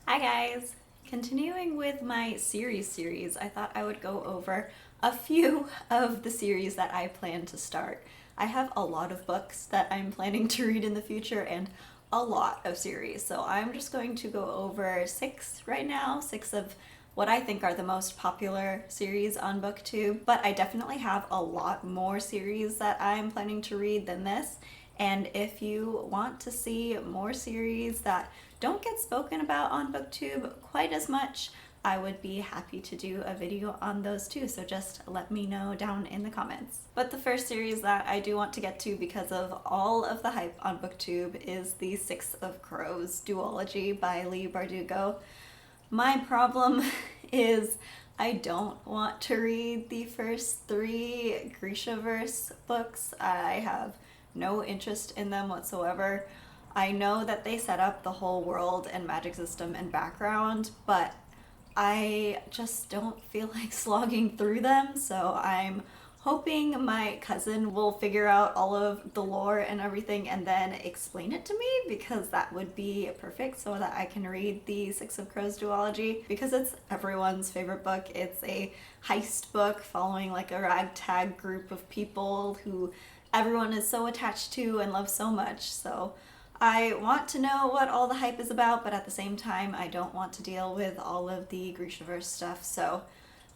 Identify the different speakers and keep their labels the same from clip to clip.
Speaker 1: Hi guys! Continuing with my series, I thought I would go over a few of the series that I plan to start. I have a lot of books that I'm planning to read in the future and a lot of series, so I'm just going to go over six right now, six of what I think are the most popular series on BookTube, but I definitely have a lot more series that I'm planning to read than this. And if you want to see more series that don't get spoken about on BookTube quite as much, I would be happy to do a video on those too, so just let me know down in the comments. But the first series that I do want to get to because of all of the hype on BookTube is the Six of Crows duology by Leigh Bardugo. My problem is I don't want to read the first three Grishaverse books. I have no interest in them whatsoever. I know that they set up the whole world and magic system and background, but I just don't feel like slogging through them, so I'm hoping my cousin will figure out all of the lore and everything and then explain it to me, because that would be perfect so that I can read the Six of Crows duology, because it's everyone's favorite book. It's a heist book following like a ragtag group of people who everyone is so attached to and loves so much. So I want to know what all the hype is about, but at the same time I don't want to deal with all of the Grishaverse stuff, so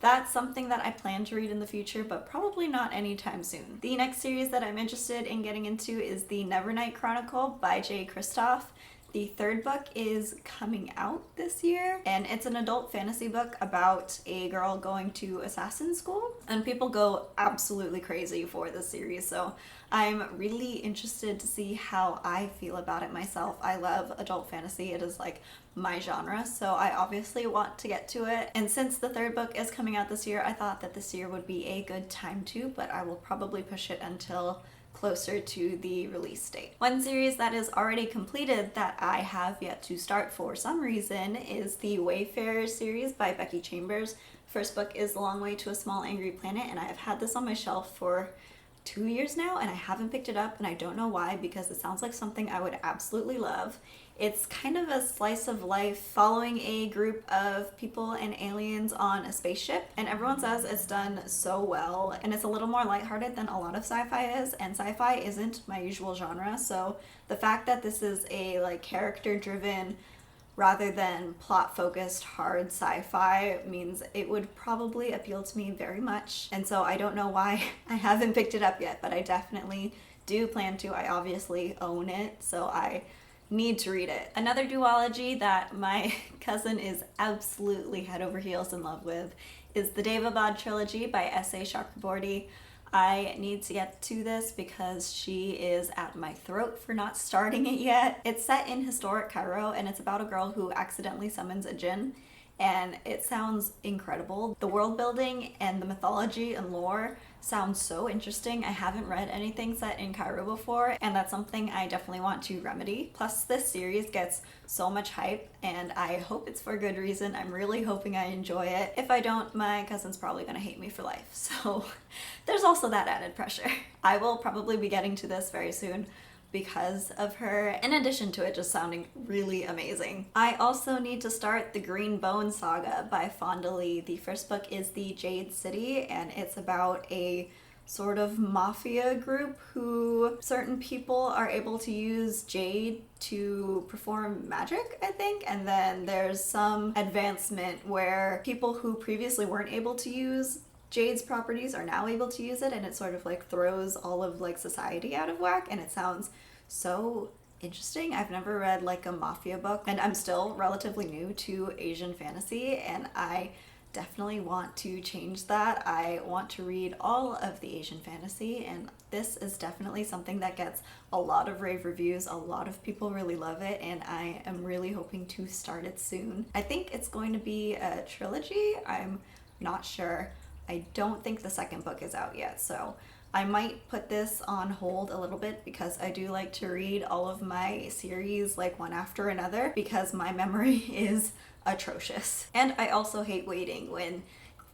Speaker 1: that's something that I plan to read in the future, but probably not anytime soon. The next series that I'm interested in getting into is the Nevernight Chronicle by Kristoff. The third book is coming out this year, and it's an adult fantasy book about a girl going to assassin school, and people go absolutely crazy for this series, so I'm really interested to see how I feel about it myself. I love adult fantasy. It is like my genre, so I obviously want to get to it. And since the third book is coming out this year, I thought that this year would be a good time to, but I will probably push it until closer to the release date. One series that is already completed that I have yet to start for some reason is the Wayfarers series by Becky Chambers. First book is The Long Way to a Small Angry Planet, and I have had this on my shelf for 2 years now and I haven't picked it up, and I don't know why, because it sounds like something I would absolutely love. It's kind of a slice of life following a group of people and aliens on a spaceship, and everyone says it's done so well, and it's a little more lighthearted than a lot of sci-fi is, and sci-fi isn't my usual genre, so the fact that this is a like character-driven rather than plot-focused hard sci-fi means it would probably appeal to me very much. And so I don't know why I haven't picked it up yet, but I definitely do plan to. I obviously own it, so I need to read it. Another duology that my cousin is absolutely head over heels in love with is the Daevabad Trilogy by S.A. Chakraborty. I need to get to this because she is at my throat for not starting it yet. It's set in historic Cairo, and it's about a girl who accidentally summons a djinn, and it sounds incredible. The world building and the mythology and lore sounds so interesting. I haven't read anything set in Cairo before, and that's something I definitely want to remedy. Plus, this series gets so much hype, and I hope it's for good reason. I'm really hoping I enjoy it. If I don't, my cousin's probably gonna hate me for life, so there's also that added pressure. I will probably be getting to this very soon because of her, in addition to it just sounding really amazing. I also need to start the Green Bone Saga by Fonda. The first book is The Jade City, and it's about a sort of mafia group who certain people are able to use jade to perform magic, I think, and then there's some advancement where people who previously weren't able to use Jade's properties are now able to use it, and it sort of like throws all of like society out of whack, and it sounds so interesting. I've never read like a mafia book, and I'm still relatively new to Asian fantasy, and I definitely want to change that. I want to read all of the Asian fantasy, and this is definitely something that gets a lot of rave reviews. A lot of people really love it, and I am really hoping to start it soon. I think it's going to be a trilogy. I'm not sure. I don't think the second book is out yet, so I might put this on hold a little bit because I do like to read all of my series like one after another because my memory is atrocious. And I also hate waiting when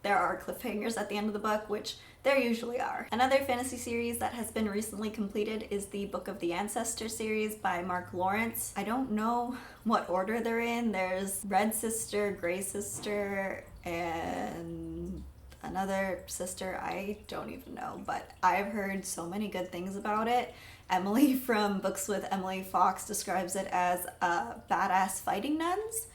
Speaker 1: there are cliffhangers at the end of the book, which There usually are. Another fantasy series that has been recently completed is the Book of the Ancestor series by Mark Lawrence. I don't know what order they're in. There's Red Sister, Gray Sister, and another sister. I don't even know, but I've heard so many good things about it. Emily from Books with Emily Fox describes it as badass fighting nuns.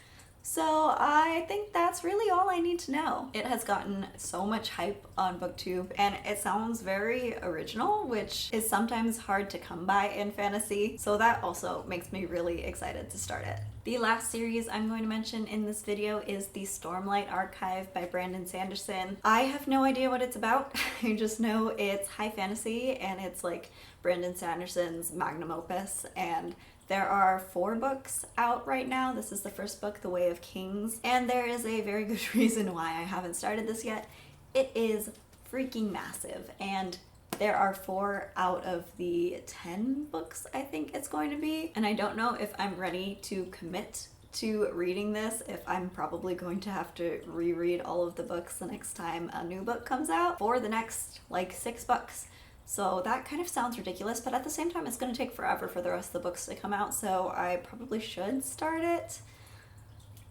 Speaker 1: So I think that's really all I need to know. It has gotten so much hype on BookTube, and it sounds very original, which is sometimes hard to come by in fantasy, so that also makes me really excited to start it. The last series I'm going to mention in this video is the Stormlight Archive by Brandon Sanderson. I have no idea what it's about. I just know it's high fantasy, and it's like Brandon Sanderson's magnum opus, and there are 4 books out right now. This is the first book, The Way of Kings, and there is a very good reason why I haven't started this yet. It is freaking massive, and there are 4 out of the 10 books I think it's going to be, and I don't know if I'm ready to commit to reading this, if I'm probably going to have to reread all of the books the next time a new book comes out for the next like 6 books. So that kind of sounds ridiculous, but at the same time it's going to take forever for the rest of the books to come out, so I probably should start it.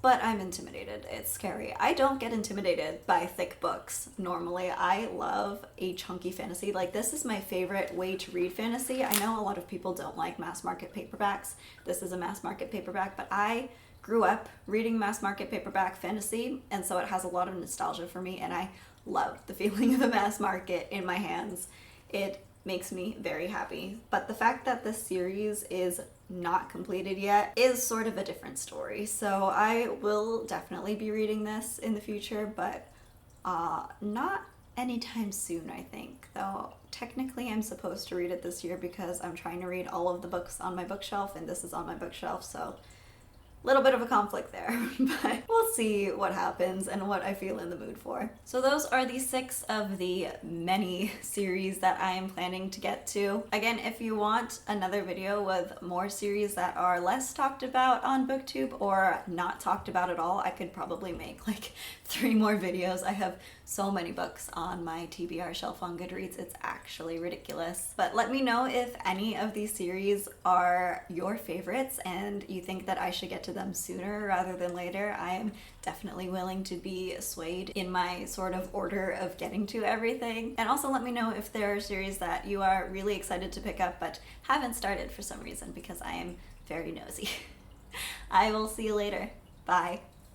Speaker 1: But I'm intimidated. It's scary. I don't get intimidated by thick books normally. I love a chunky fantasy. Like, this is my favorite way to read fantasy. I know a lot of people don't like mass market paperbacks. This is a mass market paperback, but I grew up reading mass market paperback fantasy, and so it has a lot of nostalgia for me, and I love the feeling of a mass market in my hands. It makes me very happy. But the fact that this series is not completed yet is sort of a different story. So I will definitely be reading this in the future, but not anytime soon, I think. Though technically I'm supposed to read it this year because I'm trying to read all of the books on my bookshelf, and this is on my bookshelf, so little bit of a conflict there, but we'll see what happens and what I feel in the mood for. So those are the 6 of the many series that I am planning to get to. Again, if you want another video with more series that are less talked about on BookTube or not talked about at all, I could probably make like 3 more videos. I have so many books on my TBR shelf on Goodreads, it's actually ridiculous. But let me know if any of these series are your favorites and you think that I should get to them sooner rather than later. I am definitely willing to be swayed in my sort of order of getting to everything. And also let me know if there are series that you are really excited to pick up but haven't started for some reason, because I am very nosy. I will see you later. Bye.